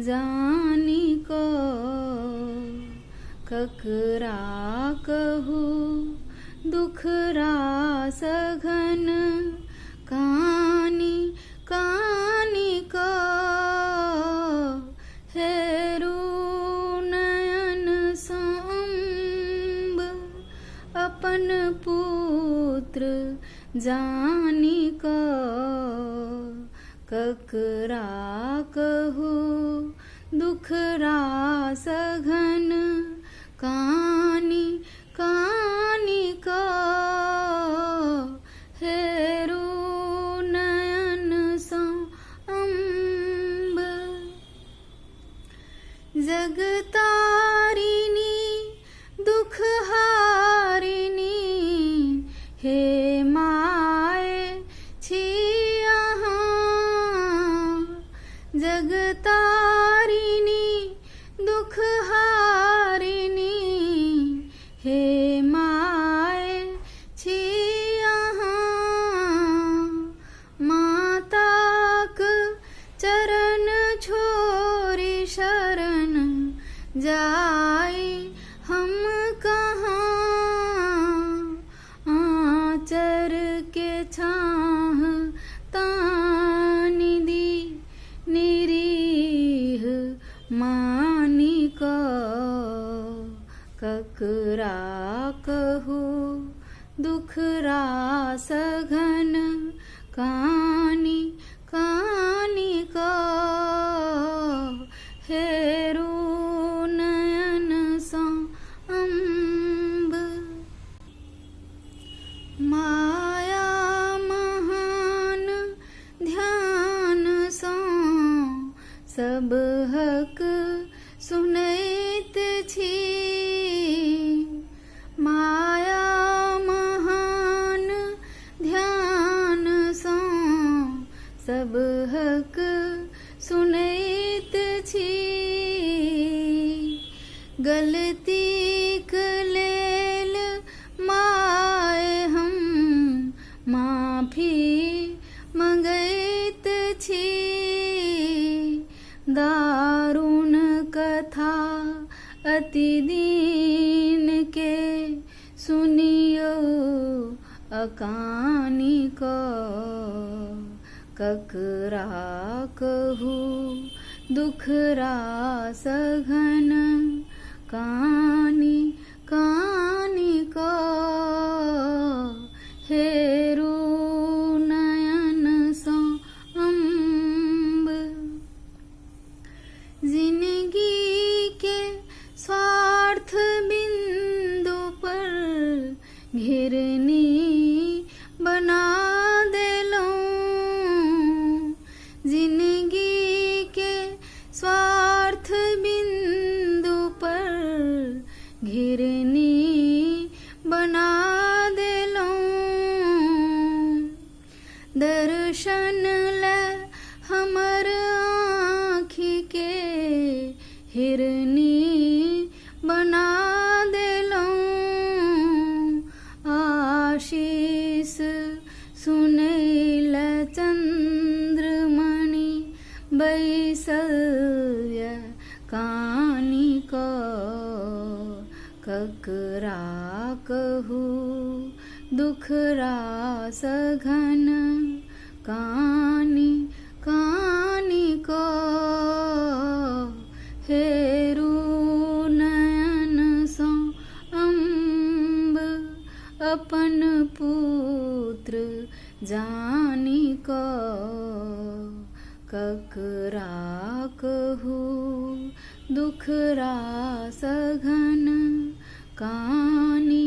जानी को ककरा कहूँ दुख रास घन कानी कानी को हेरु नयन सांब अपन पुत्र जानी को ककरा कहूँ दुख रास घन कानी कानी को हेरु नयन सांब जगतारिणी दुख हारिणी हे माए छिया जगतारिणी दुख हारिणी हे माए छिया माताक चरण छोरी शरण जाई हम कहाँ आचर के छाह तानी दी निरीह मानी को ककरा कहूँ दुख रास घन कानी कानी को हेरु नयन सांब माया महान ध्यान सो सब हक सुनैत छी माया महान ध्यान सो सब हक सुनैत छी गलतीक लेल माय हम माफी मंगैत छी दारुण कथा अति दीन के सुनियो अकानी को ककरा कहूँ दुख रास घन कानी कानी को हेरु नयन सांब जिंदगी के स्वार्थ बिंदु पर घिरनी बना देलो जिंदगी के स्वार्थ बिंदु पर घिरनी बना देलो दर्शन ले हमर आँखी के हिरनी बना देलो आशीष सुनैल चंद्रमणि बैसल्य कानी को ककरा कहूँ दुख रास घन कानी कानी को हेरु नयन सांब अपन पुत्र जानी को ककरा कहूँ दुख रास घन कानी